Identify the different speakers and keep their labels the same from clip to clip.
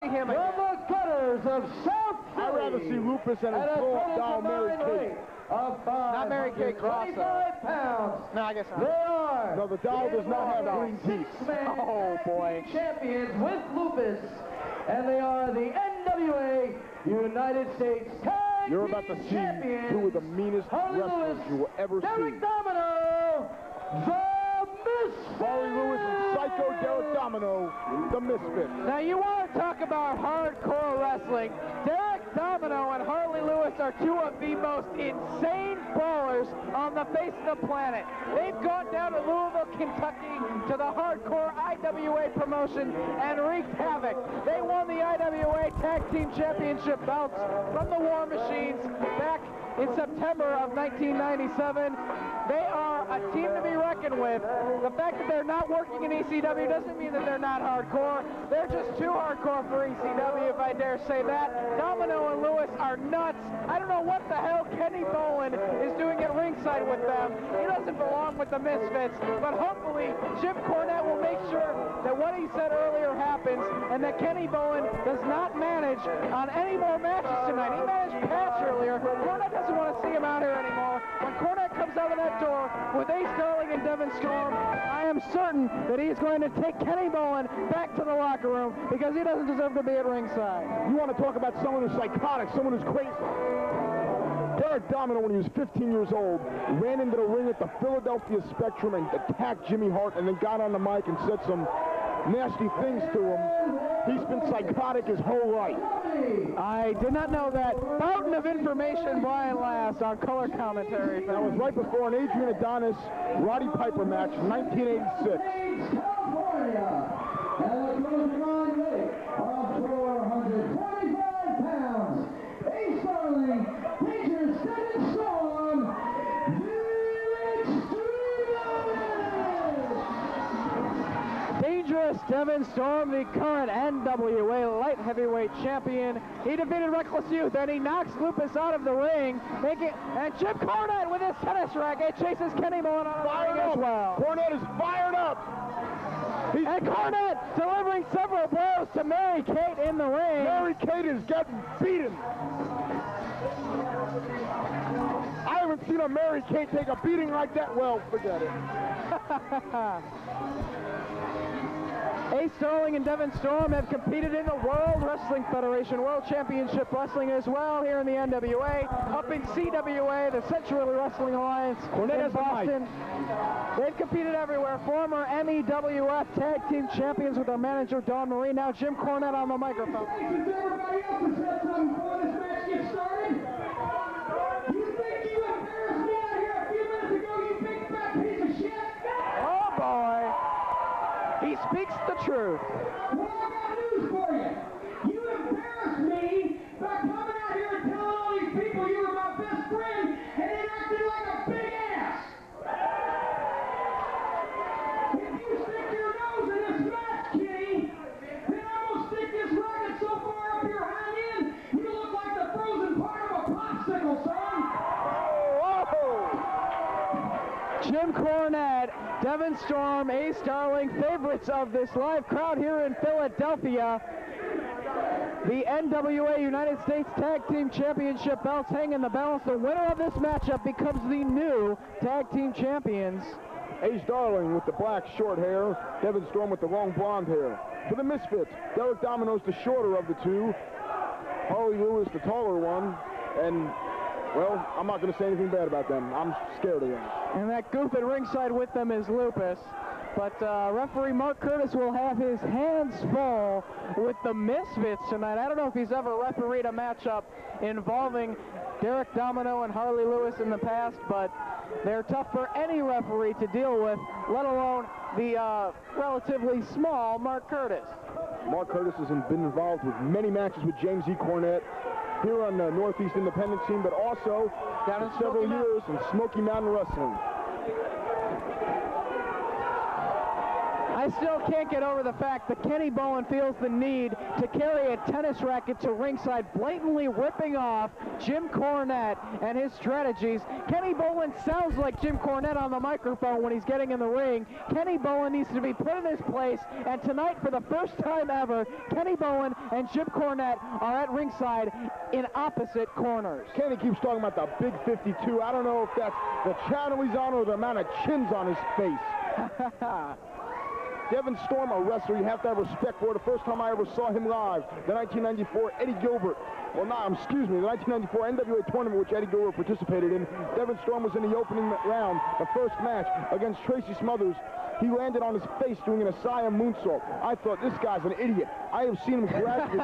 Speaker 1: Him
Speaker 2: from the gutters of South Philly.
Speaker 3: I'd rather see Lupus and his blow-up doll Mary Kate.
Speaker 1: Not Mary Kate
Speaker 2: £25 pounds.
Speaker 1: No, I guess not.
Speaker 2: They are.
Speaker 3: No, the doll does not have green teeth.
Speaker 1: Oh, boy.
Speaker 2: Champions with Lupus. And they are the NWA United States Tag
Speaker 3: You're about to see
Speaker 2: Champions.
Speaker 3: two of the meanest
Speaker 2: Harley
Speaker 3: wrestlers
Speaker 2: Lewis,
Speaker 3: you will ever
Speaker 2: Derek
Speaker 3: see.
Speaker 2: Domino, the Misfits.
Speaker 3: Harley Lewis and Psycho Derek Domino, the Misfits.
Speaker 1: Now, you want to talk about hardcore wrestling. Derek Domino and Harley Lewis are two of the most insane brawlers on the face of the planet. They've gone down to Louisville, Kentucky, to the hardcore IWA promotion and wreaked havoc. They won the IWA Tag Team Championship belts from the War Machines back in September of 1997. They are a team to be reckoned with. The fact that they're not working in ECW doesn't mean that they're not hardcore. They're just too hardcore for ECW, if I dare say that. Domino and Lewis are nuts. I don't know what the hell Kenny Bowen is doing at ringside with them. He doesn't belong with the Misfits, but hopefully Jim Cornette will make sure that what he said earlier happens and that Kenny Bowen does not manage on any more matches tonight. He managed Patch earlier. Cornette doesn't want to see him out here anymore. When Cornette comes out of that door with Ace Darling and Devon Storm, I am certain that he's going to take Kenny Bowen back to the locker room because he doesn't deserve to be at ringside.
Speaker 3: You want to talk about someone who's psychotic, someone who's crazy. Derek Domino, when he was 15 years old, ran into the ring at the Philadelphia Spectrum and attacked Jimmy Hart and then got on the mic and said some nasty things to him. He's been psychotic his whole life.
Speaker 1: I did not know that. Fountain of information, Brian Last, on color commentary.
Speaker 3: That was right before an Adrian Adonis Roddy Piper match in 1986.
Speaker 2: California. And the closing on weight of 425 pounds. Ace Darling, Major Steven Storm,
Speaker 1: Dangerous Devon Storm, the current NWA light heavyweight champion. He defeated Reckless Youth, and he knocks Lupus out of the ring. And Jim Cornette with his tennis racket chases Kenny Bowen out of the ring as well.
Speaker 3: Cornette is fired up.
Speaker 1: And Cornette delivering several blows to Mary Kate in the ring.
Speaker 3: Mary Kate is getting beaten. I haven't seen a Mary Kate take a beating like that. Well, forget it.
Speaker 1: Ace Darling and Devon Storm have competed in the World Wrestling Federation World Championship Wrestling as well here in the NWA, up in CWA, the Central Wrestling Alliance in Boston. They've competed everywhere. Former MEWF Tag Team Champions with their manager, Dawn Marie. Now Jim Cornette on the microphone.
Speaker 2: Since everybody else has said something before this match gets started, you think you embarrassed me out here a few minutes ago, you big fat piece of shit?
Speaker 1: Oh boy! He speaks the truth.
Speaker 2: Well, I got news for you. You embarrassed me by coming out here and telling all these people you were my best friend and then acting like a big ass. If you stick your nose in this match, Kitty, then I'm going to stick this rocket so far up your hind end, you look like the frozen part of a popsicle, son.
Speaker 1: Jim Cornette, Devon Storm, Ace Darling, favorites of this live crowd here in Philadelphia. The NWA United States Tag Team Championship belts hang in the balance. The winner of this matchup becomes the new Tag Team Champions.
Speaker 3: Ace Darling with the black short hair, Devon Storm with the long blonde hair. For the Misfits, Derek Domino's the shorter of the two, Harley Lewis the taller one, and, well, I'm not going to say anything bad about them. I'm scared of them.
Speaker 1: And that goof at ringside with them is Lupus. But referee Mark Curtis will have his hands full with the Misfits tonight. I don't know if he's ever refereed a matchup involving Derek Domino and Harley Lewis in the past, but they're tough for any referee to deal with, let alone the relatively small Mark Curtis.
Speaker 3: Mark Curtis has been involved with many matches with James E. Cornette here on the Northeast Independent scene, but also
Speaker 1: down in
Speaker 3: several years in Smoky Mountain Wrestling.
Speaker 1: I still can't get over the fact that Kenny Bowen feels the need to carry a tennis racket to ringside, blatantly ripping off Jim Cornette and his strategies. Kenny Bowen sounds like Jim Cornette on the microphone when he's getting in the ring. Kenny Bowen needs to be put in his place, and tonight, for the first time ever, Kenny Bowen and Jim Cornette are at ringside in opposite corners.
Speaker 3: Kenny keeps talking about the big 52. I don't know if that's the channel he's on or the amount of chins on his face. Devon Storm, a wrestler you have to have respect for. The first time I ever saw him live, the 1994 Eddie Gilbert. Well, excuse me, the 1994 NWA tournament, which Eddie Gilbert participated in. Devon Storm was in the opening round, the first match against Tracy Smothers. He landed on his face doing an Asaya moonsault. I thought, this guy's an idiot. I have seen him gradually.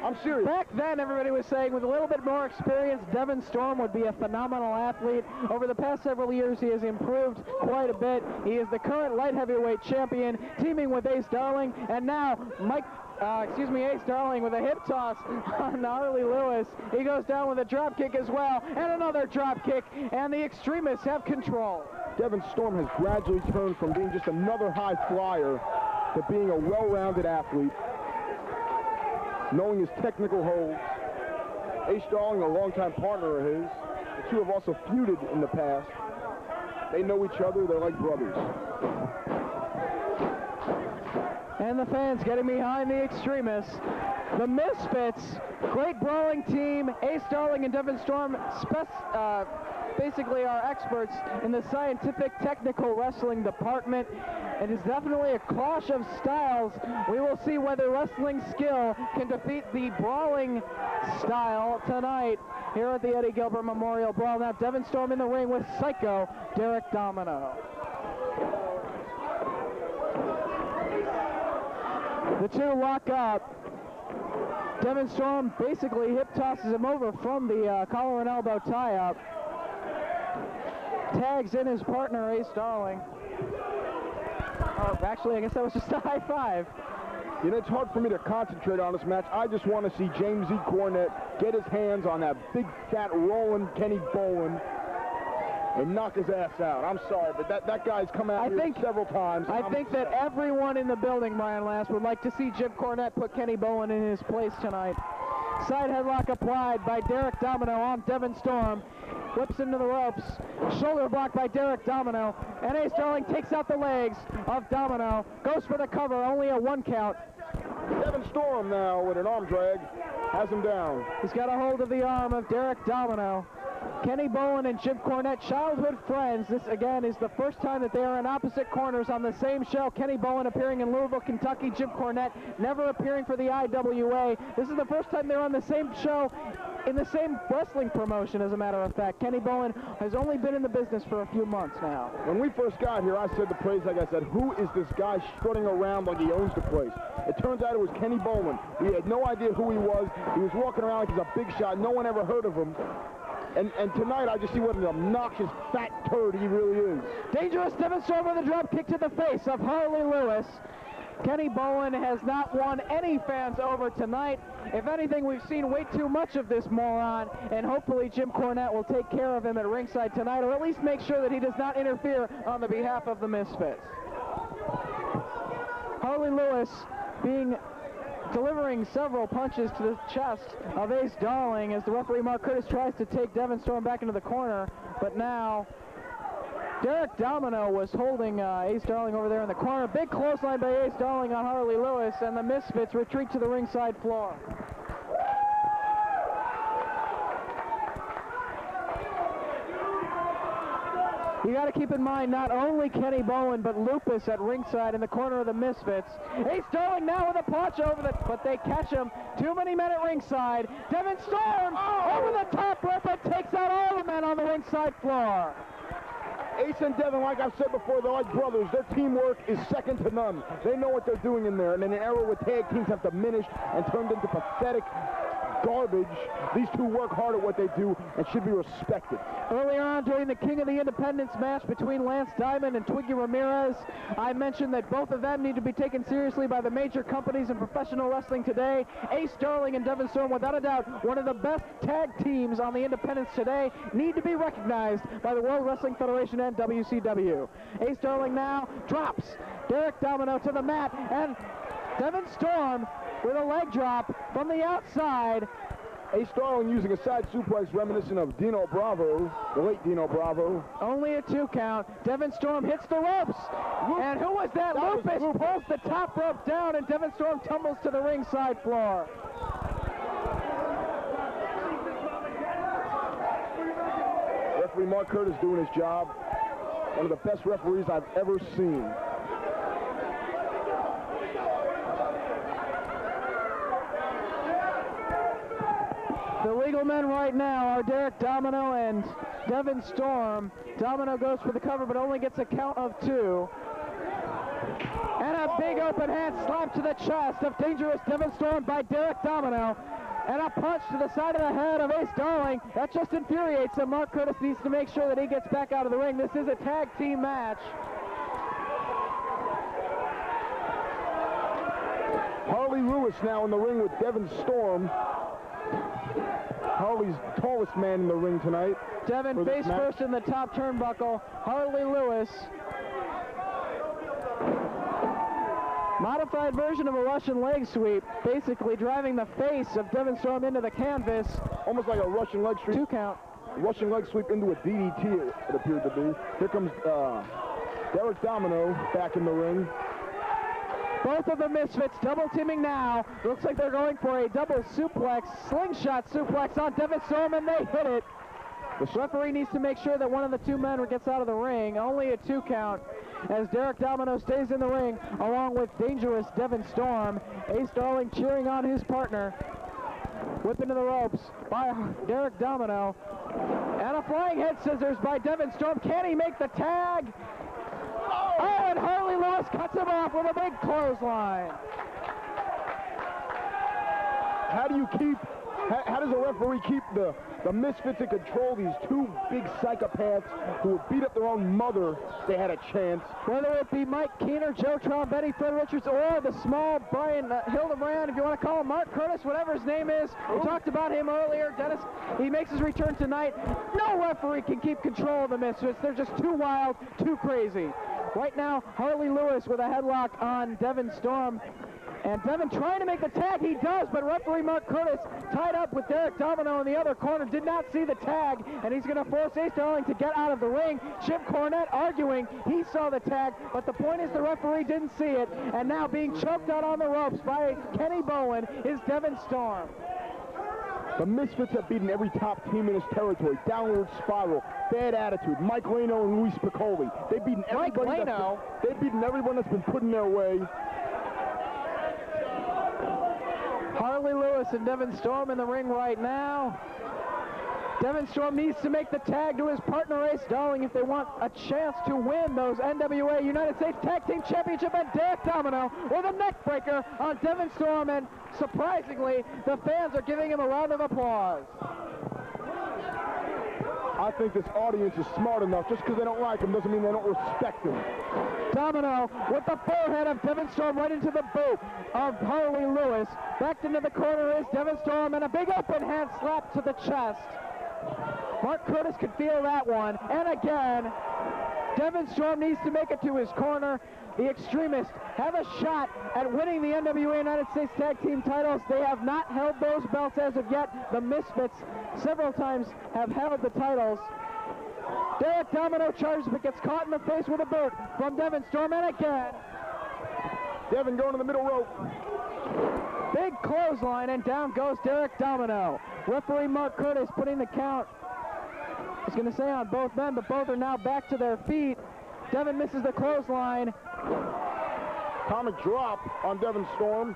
Speaker 3: I'm serious.
Speaker 1: Back then, everybody was saying with a little bit more experience, Devon Storm would be a phenomenal athlete. Over the past several years, he has improved quite a bit. He is the current light heavyweight champion, teaming with Ace Darling, and now Ace Darling with a hip toss on Harley Lewis. He goes down with a drop kick as well, and another drop kick, and the extremists have control.
Speaker 3: Devon Storm has gradually turned from being just another high flyer to being a well-rounded athlete, knowing his technical holds. Ace Darling, a longtime partner of his. The two have also feuded in the past. They know each other. They're like brothers.
Speaker 1: And the fans getting behind the extremists. The Misfits, great brawling team. Ace Darling and Devon Storm basically are experts in the scientific technical wrestling department. It is definitely a clash of styles. We will see whether wrestling skill can defeat the brawling style tonight here at the Eddie Gilbert Memorial Brawl. Now Devon Storm in the ring with Psycho Derek Domino. The two lock up. Devon Storm basically hip tosses him over from the collar and elbow tie-up. Tags in his partner, Ace Darling. Oh, actually, I guess that was just a high five.
Speaker 3: You know, it's hard for me to concentrate on this match. I just want to see James E. Cornette get his hands on that big, fat, rolling Kenny Bowen and knock his ass out. I'm sorry, but that guy's come out here several times.
Speaker 1: I think that everyone in the building, Brian Last, would like to see Jim Cornette put Kenny Bowen in his place tonight. Side headlock applied by Derek Domino on Devon Storm. Whips into the ropes. Shoulder block by Derek Domino. And Ace Darling takes out the legs of Domino. Goes for the cover, only a 1 count.
Speaker 3: Devon Storm now with an arm drag. Has him down.
Speaker 1: He's got a hold of the arm of Derek Domino. Kenny Bowen and Jim Cornette, childhood friends. This, again, is the first time that they are in opposite corners on the same show. Kenny Bowen appearing in Louisville, Kentucky. Jim Cornette never appearing for the IWA. This is the first time they're on the same show in the same wrestling promotion, as a matter of fact. Kenny Bowen has only been in the business for a few months now.
Speaker 3: When we first got here, I said the praise, like I said, who is this guy strutting around like he owns the place? It turns out it was Kenny Bowen. We had no idea who he was. He was walking around like he's a big shot. No one ever heard of him. And tonight, I just see what an obnoxious fat turd he really is.
Speaker 1: Dangerous Devon Storm with a drop kick to the face of Harley Lewis. Kenny Bowen has not won any fans over tonight. If anything, we've seen way too much of this moron, and hopefully Jim Cornette will take care of him at ringside tonight, or at least make sure that he does not interfere on the behalf of the Misfits. Harley Lewis delivering several punches to the chest of Ace Darling as the referee Mark Curtis tries to take Devon Storm back into the corner, but now Derek Domino was holding Ace Darling over there in the corner. Big clothesline by Ace Darling on Harley Lewis, and the Misfits retreat to the ringside floor. You got to keep in mind not only Kenny Bowen, but Lupus at ringside in the corner of the Misfits. Ace Darling now with a punch but they catch him. Too many men at ringside. Devon Storm over the top rope and takes out all the men on the ringside floor.
Speaker 3: Ace and Devon, like I've said before, they're like brothers. Their teamwork is second to none. They know what they're doing in there. And in an era where tag teams have diminished and turned into pathetic garbage, these two work hard at what they do and should be respected.
Speaker 1: Earlier on during the King of the Independents match between Lance Diamond and Twiggy Ramirez, I mentioned that both of them need to be taken seriously by the major companies in professional wrestling today. Ace Darling and Devon Storm, without a doubt, one of the best tag teams on the independents today, need to be recognized by the World Wrestling Federation and WCW. Ace Darling now drops Derek Domino to the mat, and Devon Storm with a leg drop from the outside.
Speaker 3: Ace Darling using a side suplex reminiscent of Dino Bravo, the late Dino Bravo.
Speaker 1: Only a 2 count. Devon Storm hits the ropes. And who was that? Lupus pulls the top rope down, and Devon Storm tumbles to the ringside floor.
Speaker 3: Referee Mark Curtis doing his job. One of the best referees I've ever seen.
Speaker 1: The legal men right now are Derek Domino and Devon Storm. Domino goes for the cover, but only gets a count of 2. And a big open hand slap to the chest of dangerous Devon Storm by Derek Domino. And a punch to the side of the head of Ace Darling. That just infuriates him. Mark Curtis needs to make sure that he gets back out of the ring. This is a tag team match.
Speaker 3: Harley Lewis now in the ring with Devon Storm. Harley's tallest man in the ring tonight.
Speaker 1: Devon face first in the top turnbuckle. Harley Lewis. Modified version of a Russian leg sweep, basically driving the face of Devon Storm into the canvas.
Speaker 3: Almost like a Russian leg sweep.
Speaker 1: 2 count.
Speaker 3: Russian leg sweep into a DDT, it appeared to be. Here comes Derek Domino back in the ring.
Speaker 1: Both of the Misfits double teaming now. Looks like they're going for a double suplex, slingshot suplex on Devon Storm, and they hit it. The referee needs to make sure that one of the 2 men gets out of the ring. Only a 2 count as Derek Domino stays in the ring along with dangerous Devon Storm. Ace Darling cheering on his partner. Whip into the ropes by Derek Domino. And a flying head scissors by Devon Storm. Can he make the tag? Oh, and Harley Lewis cuts him off with a big clothesline.
Speaker 3: How does a referee keep the Misfits in control? These 2 big psychopaths who would beat up their own mother if they had a chance.
Speaker 1: Whether it be Mike Keener, Joe Trombetti, Fred Richards, or the small Brian Hildebrand, if you want to call him Mark Curtis, whatever his name is. We talked about him earlier. Dennis, he makes his return tonight. No referee can keep control of the Misfits. They're just too wild, too crazy. Right now, Harley Lewis with a headlock on Devon Storm. And Devon trying to make the tag, he does, but referee Mark Curtis tied up with Derek Domino in the other corner, did not see the tag, and he's going to force Ace Darling to get out of the ring. Jim Cornette arguing he saw the tag, but the point is the referee didn't see it, and now being choked out on the ropes by Kenny Bowen is Devon Storm.
Speaker 3: The Misfits have beaten every top team in this territory. Downward Spiral, Bad Attitude, Mike Leno and Luis Piccoli. They've beaten everybody. They've beaten everyone that's been put in their way.
Speaker 1: Harley Lewis and Devon Storm in the ring right now. Devon Storm needs to make the tag to his partner Ace Darling if they want a chance to win those NWA United States Tag Team Championship, and Derek Domino with a neck breaker on Devon Storm, and surprisingly, the fans are giving him a round of applause.
Speaker 3: I think this audience is smart enough. Just because they don't like him doesn't mean they don't respect him.
Speaker 1: Domino with the forehead of Devon Storm right into the boot of Harley Lewis. Backed into the corner is Devon Storm, and a big open hand slap to the chest. Mark Curtis could feel that one. And again, Devon Storm needs to make it to his corner. The Extremists have a shot at winning the NWA United States Tag Team titles. They have not held those belts as of yet. The Misfits several times have held the titles. Derek Domino charges but gets caught in the face with a boot from Devon Storm, and again.
Speaker 3: Devon going to the middle rope.
Speaker 1: Big clothesline, and down goes Derek Domino. Referee Mark Curtis putting the count. I was going to say on both men, but both are now back to their feet. Devon misses the clothesline.
Speaker 3: Atomic drop on Devon Storm.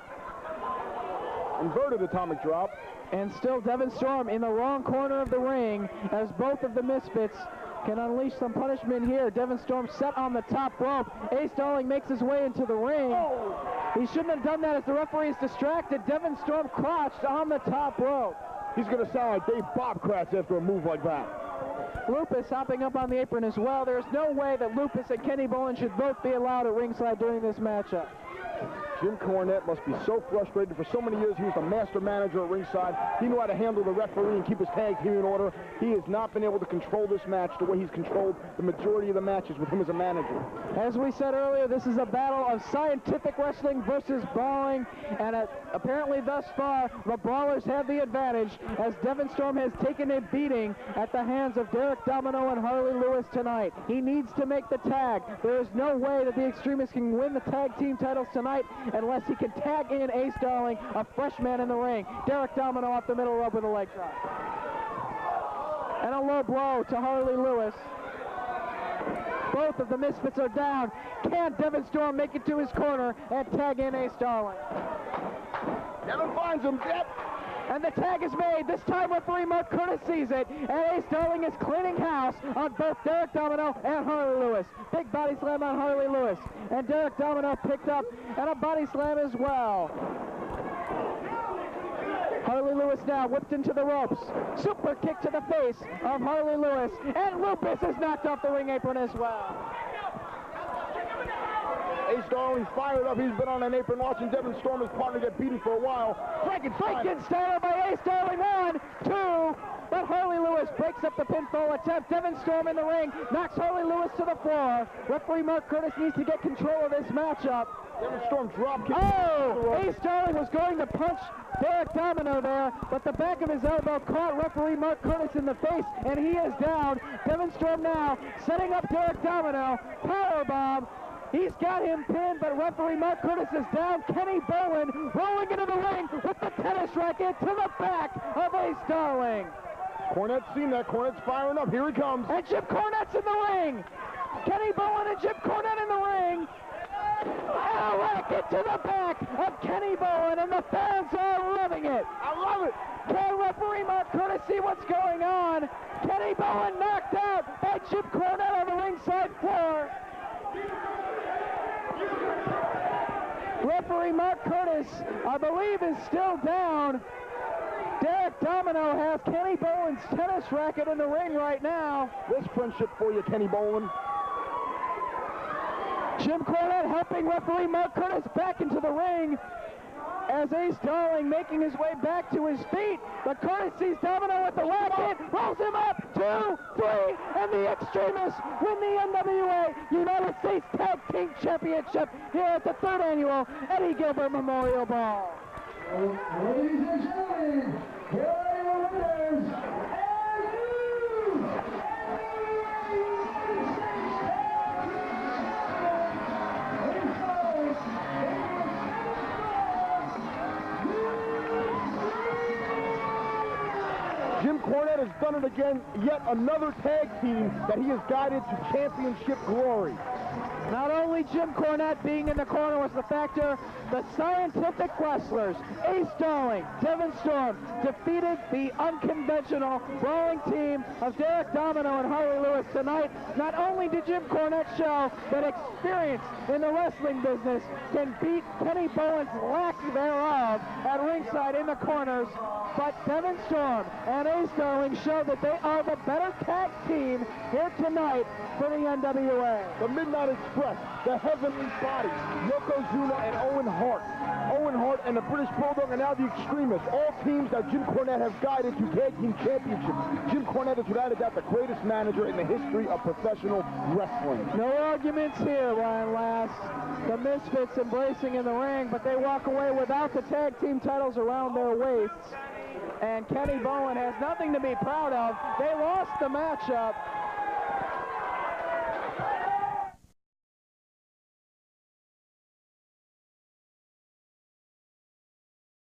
Speaker 3: Inverted atomic drop.
Speaker 1: And still Devon Storm in the wrong corner of the ring as both of the Misfits can unleash some punishment here. Devon Storm set on the top rope. Ace Darling makes his way into the ring. He shouldn't have done that as the referee is distracted. Devon Storm crouched on the top rope.
Speaker 3: He's going to sound like Dave Bobcrats after a move like that.
Speaker 1: Lupus hopping up on the apron as well. There's no way that Lupus and Kenny Bowen should both be allowed at ringside during this matchup.
Speaker 3: Jim Cornette must be so frustrated. For so many years, he was the master manager at ringside. He knew how to handle the referee and keep his tag team in order. He has not been able to control this match the way he's controlled the majority of the matches with him as a manager.
Speaker 1: As we said earlier, this is a battle of scientific wrestling versus brawling, and apparently thus far, the brawlers have the advantage as Devon Storm has taken a beating at the hands of Derek Domino and Harley Lewis tonight. He needs to make the tag. There is no way that the Extremists can win the tag team titles tonight unless he can tag in Ace Darling, a fresh man in the ring. Derek Domino off the middle rope with a leg drop. and a low blow to Harley Lewis. Both of the Misfits are down. Can Devon Storm make it to his corner and tag in Ace Darling?
Speaker 3: Devon finds him. Yep.
Speaker 1: And the tag is made. This time referee Mark Curtis sees it. And Ace Darling is cleaning house on both Derek Domino and Harley Lewis. Big body slam on Harley Lewis. And Derek Domino picked up and a body slam as well. Harley Lewis now whipped into the ropes. Super kick to the face of Harley Lewis. And Lupus is knocked off the ring apron as well.
Speaker 3: Ace Darling fired up. He's been on an apron watching Devon Storm, his partner, get beaten for a while.
Speaker 1: Frankensteiner by Ace Darling. 1, 2. But Harley Lewis breaks up the pinfall attempt. Devon Storm in the ring knocks Harley Lewis to the floor. Referee Mark Curtis needs to get control of this matchup.
Speaker 3: Devon Storm drop kick.
Speaker 1: Oh! Ace Darling was going to punch Derek Domino there, but the back of his elbow caught referee Mark Curtis in the face, and he is down. Devon Storm now setting up Derek Domino. Powerbomb. He's got him pinned, but referee Mark Curtis is down. Kenny Bowen rolling into the ring with the tennis racket to the back of Ace Darling.
Speaker 3: Cornette's seen that. Cornette's firing up. Here he comes.
Speaker 1: And Jim Cornette's in the ring. Kenny Bowen and Jim Cornette in the ring. And a racket to the back of Kenny Bowen, and the fans are loving it.
Speaker 3: I love it.
Speaker 1: Can referee Mark Curtis see what's going on? Kenny Bowen knocked out by Jim Cornette on the ringside floor. Referee Mark Curtis, I believe, is still down. Derek Domino has Kenny Bowen's tennis racket in the ring right now.
Speaker 3: This friendship for you, Kenny Bowen.
Speaker 1: Jim Cornette helping referee Mark Curtis back into the ring as Ace Darling making his way back to his feet. But Curtis sees Domino with the racket, rolls him up, 2, 3, and the Extremists win the NWA United States Tag Team Championship here at the 3rd Annual Eddie Gilbert Memorial Ball.
Speaker 2: Ladies and gentlemen, here are your winners,
Speaker 3: Jim Cornette has done it again, yet another tag team that he has guided to championship glory.
Speaker 1: Not only Jim Cornette being in the corner was the factor, the scientific wrestlers, Ace Darling, Devon Storm, defeated the unconventional brawling team of Derek Domino and Harley Lewis tonight. Not only did Jim Cornette show that experience in the wrestling business can beat Kenny Bowen's lack thereof at ringside in the corners, but Devon Storm and Ace Darling show that they are the better tag team here tonight for the NWA.
Speaker 3: The Midnight Express, the Heavenly Bodies, Yokozuna and Owen Hart. Owen Hart and the British Bulldog and now the Extremists, all teams that Jim Cornette has guided to tag team championships. Jim Cornette is without a doubt the greatest manager in the history of professional wrestling.
Speaker 1: No arguments here, Ryan Last. The Misfits embracing in the ring, but they walk away without the tag team titles around their waists. And Kenny Bowen has nothing to be proud of. They lost the matchup,